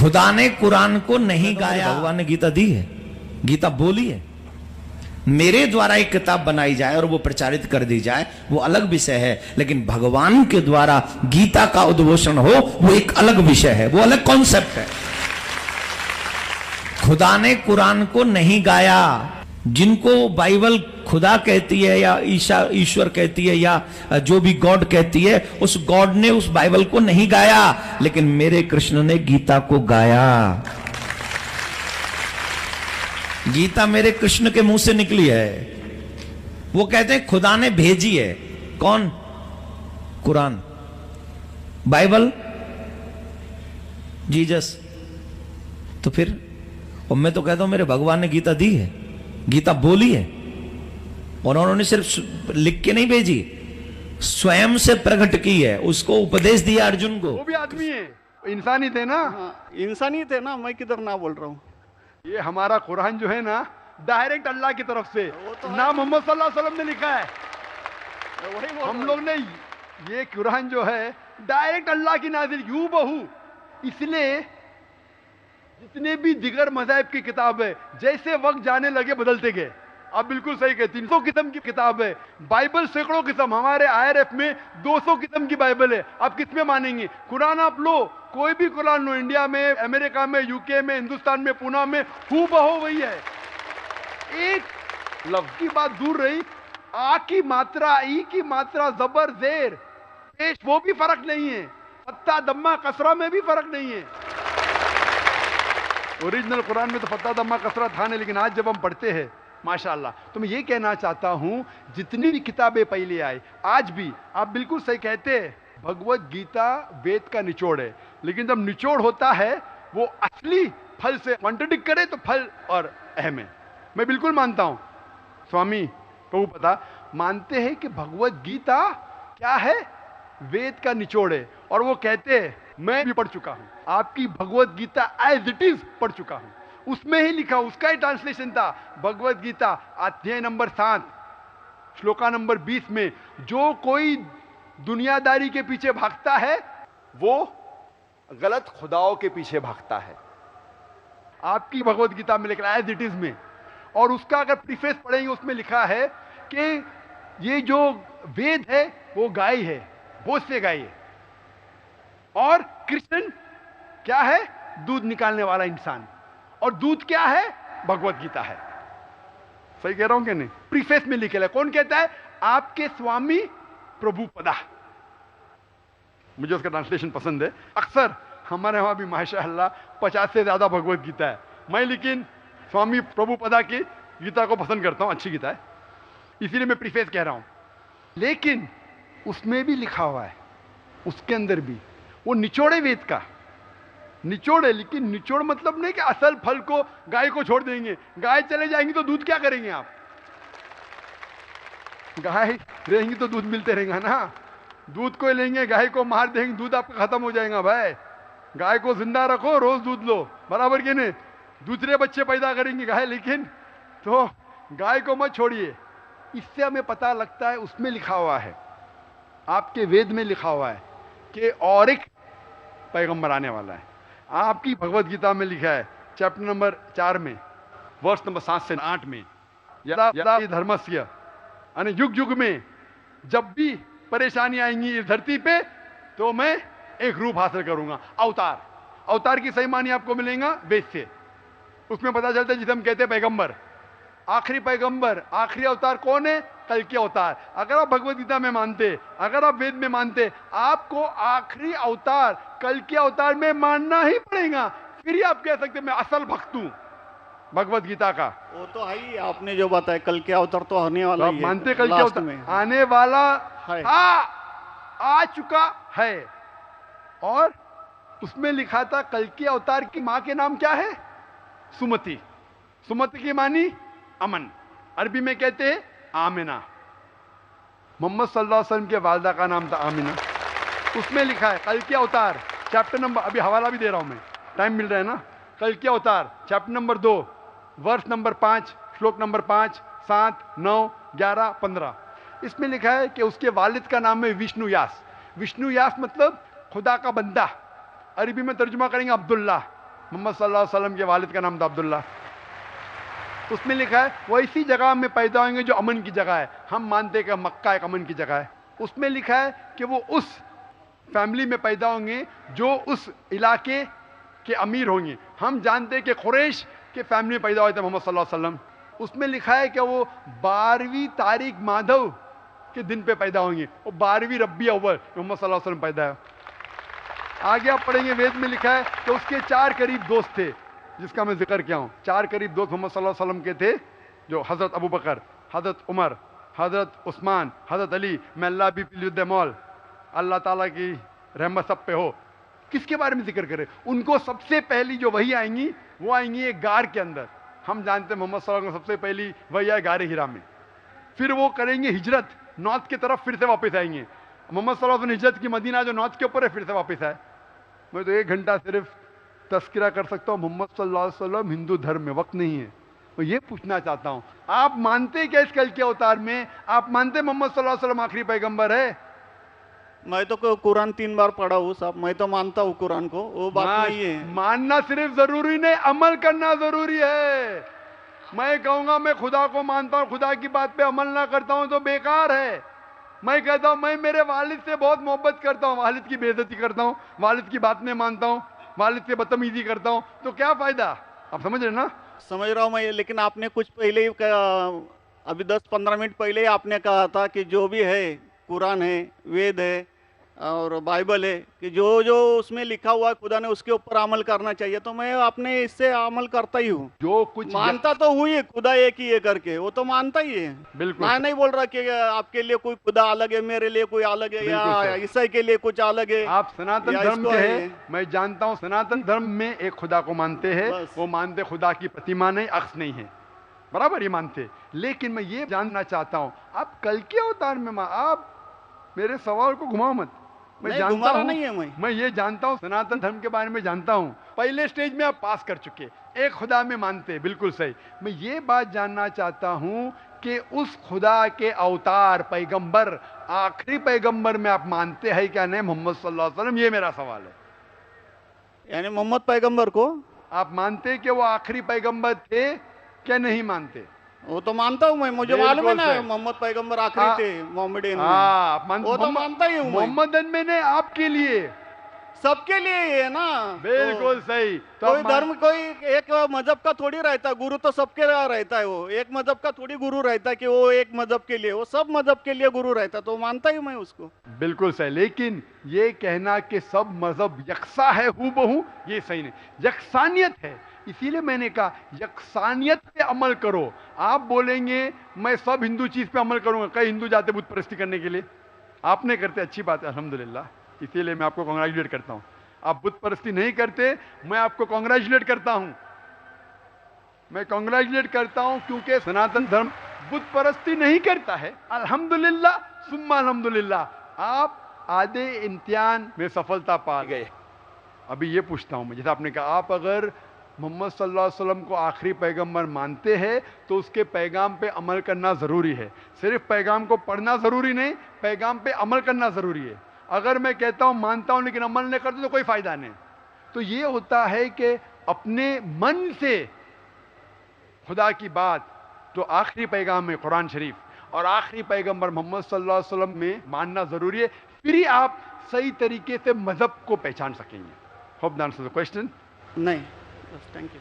खुदा ने कुरान को नहीं गाया, भगवान ने गीता दी है, गीता बोली है। मेरे द्वारा एक किताब बनाई जाए और वो प्रचारित कर दी जाए वो अलग विषय है, लेकिन भगवान के द्वारा गीता का उद्घोषण हो वो एक अलग विषय है, वो अलग कॉन्सेप्ट है। खुदा ने कुरान को नहीं गाया। जिनको बाइबल खुदा कहती है या ईश्वर कहती है या जो भी गॉड कहती है, उस गॉड ने उस बाइबल को नहीं गाया, लेकिन मेरे कृष्ण ने गीता को गाया। गीता मेरे कृष्ण के मुंह से निकली है। वो कहते हैं खुदा ने भेजी है। कौन? Quran, Bible, Jesus. तो फिर और मैं तो कहता हूं मेरे भगवान ने गीता दी है, गीता बोली है, और उन्होंने सिर्फ लिख के नहीं भेजी, स्वयं से प्रकट की है, उसको उपदेश दिया अर्जुन को। वो भी आदमी है, इंसानी थे ना। हाँ, इंसानी थे ना, मैं किधर ना बोल रहा हूँ। ये हमारा कुरान जो है ना, डायरेक्ट अल्लाह की तरफ से ना मोहम्मद सल्लल्लाहु अलैहि वसल्लम ने लिखा है। हम लोग ने ये कुरान जो है डायरेक्ट अल्लाह की नाज़िल, यूं बहू। इसलिए जितने भी दिगर मज़ाहिब की किताब है, जैसे वक्त जाने लगे बदलते गए। आप बिल्कुल सही कहते हैं, 300 किस्म की किताब है। बाइबल सैकड़ों किस्म, हमारे IRF में 200 किस्म की बाइबल है। आप किस में मानेंगे? कुरान आप लो, कोई भी कुरान लो, इंडिया में, अमेरिका में, यूके में, हिंदुस्तान में, पुणे में, हूबहू वही है। एक लफ्ज की बात दूर रही, आ की मात्रा, ई की मात्रा, जबर, जेर, पेश, वो भी फर्क नहीं है। फत्ता, दम्मा, कसरा में भी फर्क नहीं है। ओरिजिनल कुरान में तो फत्ता, दम्मा, कसरा था नहीं, लेकिन आज जब हम पढ़ते हैं माशाअल्लाह। तो मैं ये कहना चाहता हूं, जितनी भी किताबें पहले आई, आज भी आप बिल्कुल सही कहते हैं, भगवत गीता वेद का निचोड़ है। लेकिन जब निचोड़ होता है वो असली फल से कॉन्ट्रडिक्ट करे तो फल और अहम है। मैं बिल्कुल मानता हूं, स्वामी प्रभुपाद मानते हैं कि भगवत गीता क्या है? वेद का निचोड़ है। और वो कहते हैं, मैं भी पढ़ चुका हूं, आपकी Bhagavad Gita as it is पढ़ चुका हूं, उसमें ही लिखा, उसका ही ट्रांसलेशन था। भगवत गीता अध्याय नंबर 7 श्लोका नंबर 20 में, जो कोई दुनियादारी के पीछे भागता है वो गलत खुदाओं के पीछे भागता है। आपकी भगवत गीता में लिखा है एज इट इज में। और उसका अगर प्रीफेस पढ़ेंगे, उसमें लिखा है कि ये जो वेद है वो गाय है, बहुत से गाय है, और कृष्ण क्या है? दूध निकालने वाला इंसान। और दूध क्या है? भगवत गीता है। सही कह रहा हूं कि नहीं? प्रीफेस में लिखे है। कौन कहता है? आपके स्वामी प्रभुपदा। मुझे उसका ट्रांसलेशन पसंद है। अक्सर हमारे वहां भी माशाअल्लाह 50 से ज्यादा भगवत गीता है। मैं लेकिन स्वामी प्रभुपदा की गीता को पसंद करता हूं, अच्छी गीता है, इसीलिए मैं प्रीफेस कह रहा हूं। लेकिन उसमें भी लिखा हुआ है, उसके अंदर भी वो निचोड़े वेद का निचोड़ है। लेकिन निचोड़ मतलब नहीं कि असल फल को गाय को छोड़ देंगे। गाय चले जाएंगी तो दूध क्या करेंगे आप? गाय रहेंगी तो दूध मिलते रहेगा ना। दूध को लेंगे, गाय को मार देंगे, दूध आपका खत्म हो जाएगा। भाई गाय को जिंदा रखो, रोज दूध लो, बराबर के नहीं? दूसरे बच्चे पैदा करेंगे गाय, लेकिन तो गाय को मत छोड़िए। इससे हमें पता लगता है, उसमें लिखा हुआ है, आपके वेद में लिखा हुआ है कि और एक पैगंबर आने वाला है। आपकी भगवत गीता में लिखा है चैप्टर नंबर 4 में वर्ष नंबर 7 से 8 में, यदा धर्मस्य, यानी युग युग में जब भी परेशानी आएंगी इस धरती पे तो मैं एक रूप हासिल करूंगा, अवतार। अवतार की सही मानी आपको मिलेगा वेद से। उसमें पता चलता है जिसे हम कहते हैं पैगंबर, आखिरी पैगंबर, आखिरी अवतार कौन है? कल के अवतार। अगर आप भगवत गीता में मानते, अगर आप वेद में मानते, आपको आखिरी अवतार, कल के अवतार में मानना ही पड़ेगा। फिर ही आप कह सकते मैं असल भक्त हूं भगवत गीता का। वो तो है ही, आपने जो बताया कल के अवतार तो आने वाला आप मानते कल के अवतार में आने वाला है, आ चुका है। और उसमें लिखा था कल के अवतार की मां के नाम क्या है? सुमति। सुमति की मानी अमन, अरबी में कहते हैं आमिना। मोहम्मद सल्लल्लाहु अलैहि वसल्लम के वालदा का नाम था आमिना। उसमें लिखा है कल के अवतार, चैप्टर नंबर, अभी हवाला भी दे रहा हूं मैं, टाइम मिल रहा है ना। कल के अवतार चैप्टर नंबर 2 वर्ष नंबर 5 श्लोक नंबर 5, 7, 9, 11, 15। इसमें लिखा है कि उसके वालिद का नाम है विष्णु यास। विष्णु यास मतलब खुदा का बंदा, अरबी में तर्जुमा करेंगे अब्दुल्ला। मोहम्मद सल्लल्लाहु अलैहि वसल्लम के वालिद का नाम था अब्दुल्ला। उसमें लिखा है वो इसी जगह में पैदा होंगे जो अमन की जगह है। हम मानते हैं कि मक्का एक अमन की जगह है। उसमें लिखा है कि वो उस फैमिली में पैदा होंगे जो उस इलाके के अमीर होंगे। हम जानते हैं कि कुरैश के फैमिली में पैदा हुए थे मोहम्मद सल्लल्लाहु अलैहि वसल्लम। उसमें लिखा है कि वो 12वीं तारीख माधव के दिन पे पैदा होंगे। वो 12वीं रब्बी अव्वल मोहम्मद सल्लल्लाहु अलैहि वसल्लम पैदा है। आगे आप पढ़ेंगे वेद में लिखा है कि उसके 4 करीब दोस्त थे, जिसका मैं जिक्र किया हूं। 4 करीब दोस्त मोहम्मद सल्लल्लाहु अलैहि वसल्लम के थे, जो हजरत अबू बकर, हजरत उमर, हजरत उस्मान, हजरत अली। मैं अल्लाह भी मौल, अल्लाह ताला की रहमत सब पे हो। किसके बारे में जिक्र करें? उनको सबसे पहली जो वही आएंगी वो आएंगी एक गार के अंदर। हम जानते हैं मोहम्मद सल्लल्लाहु अलैहि वसल्लम सबसे पहली वही आए गारे हिरा में। फिर वो करेंगे हिजरत, नॉर्थ की तरफ फिर से वापस आएंगे। मोहम्मद सल्लल्लाहु अलैहि वसल्लम हिजरत की मदीना जो नॉर्थ के ऊपर है फिर से वापस आए। मैं तो 1 घंटा सिर्फ तस्करा कर सकता हूँ मोहम्मद सल्लल्लाहु अलैहि वसल्लम हिंदू धर्म में, वक्त नहीं है। मैं ये पूछना चाहता हूँ, आप मानते क्या इस कल के अवतार में? आप मानते मोहम्मद सल्लल्लाहु अलैहि वसल्लम आखिरी पैगंबर है? मैं तो कुरान 3 बार पढ़ा हूँ साहब, मैं तो मानता हूँ कुरान को, वो बात नहीं है। मानना सिर्फ जरूरी नहीं, अमल करना जरूरी है। मैं कहूंगा मैं खुदा को मानता हूँ, खुदा की बात पे अमल ना करता हूँ तो बेकार है। मैं कहता हूँ मैं मेरे वालिद से बहुत मोहब्बत करता हूँ, वालिद की बेइज्जती करता हूँ, वालिद की बात नहीं मानता हूँ, वालिद से बदतमीजी करता हूँ, तो क्या फायदा? आप समझ रहे ना? समझ रहा हूँ मैं, लेकिन आपने कुछ पहले ही अभी 10-15 मिनट पहले ही आपने कहा था कि जो भी है कुरान है, वेद है और बाइबल है, कि जो जो उसमें लिखा हुआ है खुदा ने उसके ऊपर अमल करना चाहिए। तो मैं अपने इससे अमल करता ही हूँ। जो कुछ मानता तो हुई है खुदा एक ही है करके, वो तो मानता ही है। बिल्कुल। मैं नहीं बोल रहा कि आपके लिए कोई खुदा अलग है, मेरे लिए कोई अलग है, या ईसाई के लिए कुछ अलग है। आप सनातन धर्म के हैं, मैं जानता हूँ सनातन धर्म में एक खुदा को मानते हैं। वो मानते खुदा की प्रतिमा नहीं, अक्स नहीं है, बराबर ये मानते। लेकिन मैं ये जानना चाहता हूँ, आप कल के अवतार में आप मेरे सवाल को घुमाओ मत। मैं जानता हूं, नहीं है मैं ये जानता हूं, सनातन धर्म के बारे में जानता हूं। पहले स्टेज में आप पास कर चुके, एक खुदा में मानते, बिल्कुल सही। मैं ये बात जानना चाहता हूं कि उस खुदा के अवतार पैगंबर, आखिरी पैगंबर में आप मानते हैं क्या नहीं मोहम्मद सल्लल्लाहु अलैहि वसल्लम? ये मेरा सवाल है। यानी मोहम्मद पैगंबर को आप मानते कि वो आखिरी पैगंबर थे क्या नहीं मानते? वो तो मानता हूँ मैं, मुझे मालूम है ना मोहम्मद पैगंबर आखिरी थे मोहम्मदन में। वो तो मानता ही हूँ। मोहम्मदन में ने आपके लिए, सबके लिए है ना। बिल्कुल सही। तो कोई धर्म, कोई एक मजहब का थोड़ी रहता है गुरु, तो सबके रहता है। वो एक मजहब का थोड़ी गुरु रहता है कि वो एक मजहब के लिए, वो सब मजहब के लिए गुरु रहता है। तो मानता ही मैं उसको। बिल्कुल सही। लेकिन ये कहना कि सब मजहब यकसा है हूबहू, ये सही नहीं। यकसानियत है, इसीलिए मैंने कहा यकसानियत पे अमल करो। आप बोलेंगे मैं सब हिंदू चीज पे अमल करूंगा, कई हिंदू जाते बुत परस्ती करने के लिए, आप नहीं करते, अच्छी बात है अल्हम्दुलिल्लाह, इसीलिए मैं आपको कांग्रेचुलेट करता हूं। आप बुत परस्ती नहीं करते, मैं आपको कांग्रेचुलेट करता हूं। मैं कांग्रेचुलेट करता हूं क्योंकि सनातन धर्म बुत परस्ती नहीं करता है। अल्हम्दुलिल्लाह सुम्मा अल्हम्दुलिल्लाह, आप आधे इम्तिहान में सफलता पा गए। अभी ये पूछता हूं मैं, जैसे आपने कहा, आप अगर मोहम्मद सल्लल्लाहु अलैहि वसल्लम को आखिरी पैगंबर मानते हैं तो उसके पैगाम पे अमल करना ज़रूरी है। सिर्फ पैगाम को पढ़ना ज़रूरी नहीं, पैगाम पे अमल करना ज़रूरी है। अगर मैं कहता हूं मानता हूं लेकिन अमल नहीं करता तो कोई फ़ायदा नहीं। तो ये होता है कि अपने मन से खुदा की बात, तो आखिरी पैगाम है कुरान शरीफ, और आखिरी पैगंबर मोहम्मद सल्लल्लाहु अलैहि वसल्लम में मानना ज़रूरी है। फिर ही आप सही तरीके से मज़हब को पहचान सकेंगे। Hope the answer the question. नहीं, थैंक यू।